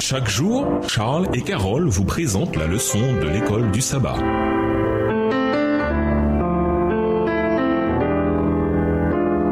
Chaque jour, Charles et Carole vous présentent la leçon de l'école du sabbat.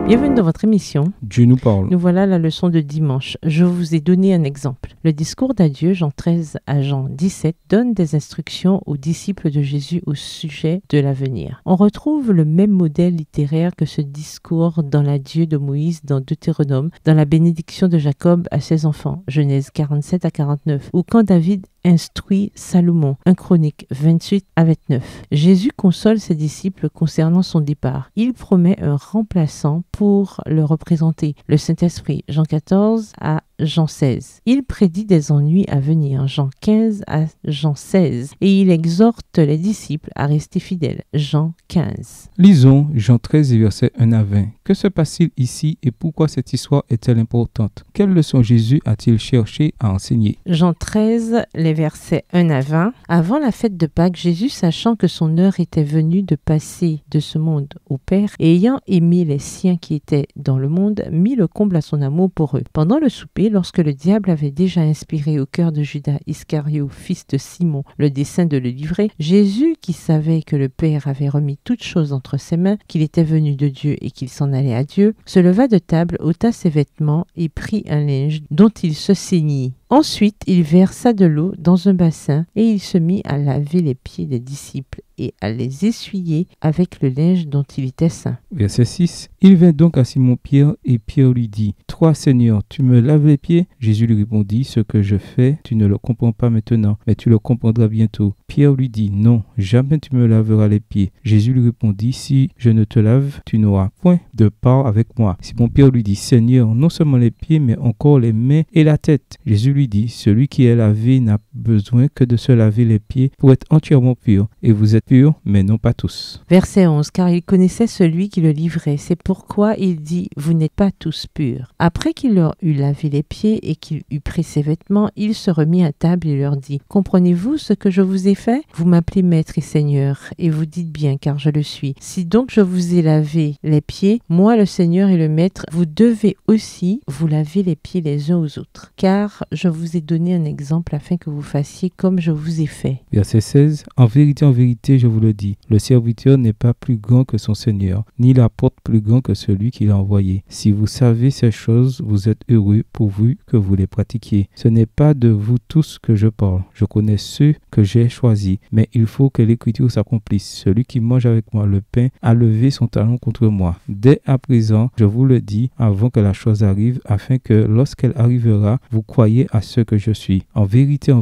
Bienvenue dans votre émission. Dieu nous parle. Nous voilà à la leçon de dimanche. Je vous ai donné un exemple. Le discours d'adieu, Jean 13 à Jean 17, donne des instructions aux disciples de Jésus au sujet de l'avenir. On retrouve le même modèle littéraire que ce discours dans l'adieu de Moïse dans Deutéronome, dans la bénédiction de Jacob à ses enfants, Genèse 47 à 49, ou quand David instruit Salomon, 1 Chronique 28 à 29. Jésus console ses disciples concernant son départ. Il promet un remplaçant pour le représenter, le Saint-Esprit, Jean 14 à Jean 16. Il prédit des ennuis à venir, Jean 15 à Jean 16, et il exhorte les disciples à rester fidèles, Jean 15. Lisons Jean 13, versets 1 à 20. Que se passe-t-il ici et pourquoi cette histoire est-elle importante? Quelle leçon Jésus a-t-il cherché à enseigner? Jean 13, les versets 1 à 20. Avant la fête de Pâques, Jésus, sachant que son heure était venue de passer de ce monde au Père, et ayant aimé les siens qui étaient dans le monde, mit le comble à son amour pour eux. Pendant le souper, lorsque le diable avait déjà inspiré au cœur de Judas Iscario, fils de Simon, le dessein de le livrer, Jésus, qui savait que le Père avait remis toutes choses entre ses mains, qu'il était venu de Dieu et qu'il s'en allait à Dieu, se leva de table, ôta ses vêtements et prit un linge dont il se ceignit. Ensuite, il versa de l'eau dans un bassin et il se mit à laver les pieds des disciples et à les essuyer avec le linge dont il était saint. Verset 6. Il vint donc à Simon-Pierre et Pierre lui dit, « Toi, Seigneur, tu me laves les pieds ?» Jésus lui répondit, « Ce que je fais, tu ne le comprends pas maintenant, mais tu le comprendras bientôt. » Pierre lui dit, « Non, jamais tu me laveras les pieds. » Jésus lui répondit, « Si je ne te lave, tu n'auras point de part avec moi. » Simon-Pierre lui dit, « Seigneur, non seulement les pieds, mais encore les mains et la tête. » Jésus lui dit, « Celui qui est lavé n'a besoin que de se laver les pieds pour être entièrement pur. Et vous êtes purs, mais non pas tous. » Verset 11. Car il connaissait celui qui le livrait. C'est pourquoi il dit, « Vous n'êtes pas tous purs. » Après qu'il leur eut lavé les pieds et qu'il eut pris ses vêtements, il se remit à table et leur dit, « Comprenez-vous ce que je vous ai fait? Vous m'appelez Maître et Seigneur, et vous dites bien, car je le suis. Si donc je vous ai lavé les pieds, moi le Seigneur et le Maître, vous devez aussi vous laver les pieds les uns aux autres. Car je vous ai donné un exemple afin que vous fassiez comme je vous ai fait. » Verset 16. En vérité, je vous le dis, le serviteur n'est pas plus grand que son Seigneur, ni l'apôtre plus grand que celui qui l'a envoyé. Si vous savez ces choses, vous êtes heureux pourvu que vous les pratiquiez. Ce n'est pas de vous tous que je parle. Je connais ceux que j'ai choisis, mais il faut que l'Écriture s'accomplisse. Celui qui mange avec moi le pain a levé son talon contre moi. Dès à présent, je vous le dis avant que la chose arrive, afin que lorsqu'elle arrivera, vous croyez à ce que je suis. En vérité,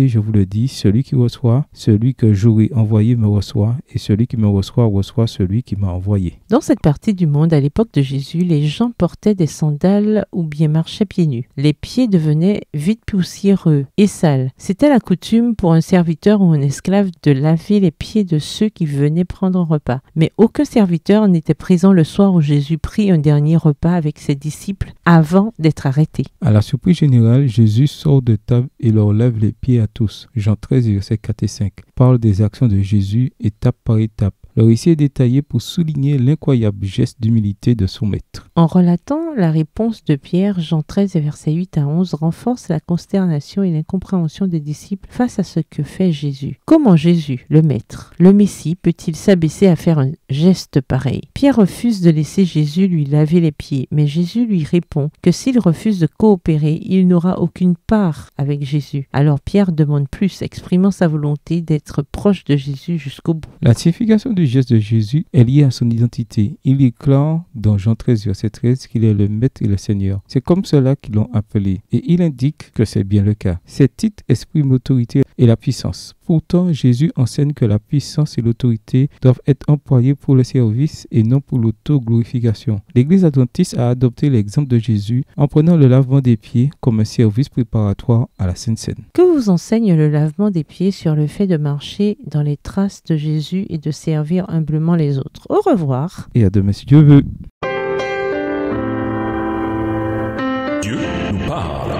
je vous le dis, celui qui reçoit, celui que j'aurai envoyé me reçoit, et celui qui me reçoit, reçoit celui qui m'a envoyé. Dans cette partie du monde, à l'époque de Jésus, les gens portaient des sandales ou bien marchaient pieds nus. Les pieds devenaient vite poussiéreux et sales. C'était la coutume pour un serviteur ou un esclave de laver les pieds de ceux qui venaient prendre un repas. Mais aucun serviteur n'était présent le soir où Jésus prit un dernier repas avec ses disciples avant d'être arrêté. À la surprise générale, Jésus sort de table et leur lève les pieds à tous. Jean 13, versets 4 et 5 parle des actions de Jésus étape par étape. Le récit est détaillé pour souligner l'incroyable geste d'humilité de son maître. En relatant la réponse de Pierre, Jean 13, versets 8 à 11, renforce la consternation et l'incompréhension des disciples face à ce que fait Jésus. Comment Jésus, le maître, le Messie, peut-il s'abaisser à faire un geste pareil? Pierre refuse de laisser Jésus lui laver les pieds, mais Jésus lui répond que s'il refuse de coopérer, il n'aura aucune part avec Jésus. Alors Pierre demande plus, exprimant sa volonté d'être proche de Jésus jusqu'au bout. La signification du geste de Jésus est lié à son identité. Il déclare dans Jean 13, verset 13 qu'il est le Maître et le Seigneur. C'est comme cela qu'ils l'ont appelé. Et il indique que c'est bien le cas. Ces titres expriment l'autorité et la puissance. Pourtant, Jésus enseigne que la puissance et l'autorité doivent être employées pour le service et non pour l'auto-glorification. L'Église adventiste a adopté l'exemple de Jésus en prenant le lavement des pieds comme un service préparatoire à la Sainte Seine. Que vous enseigne le lavement des pieds sur le fait de marcher dans les traces de Jésus et de servir humblement les autres? Au revoir. Et à demain si Dieu veut. Dieu nous parle.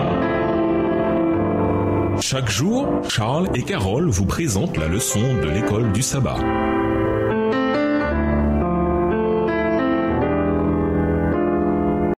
Chaque jour, Charles et Carole vous présentent la leçon de l'école du sabbat.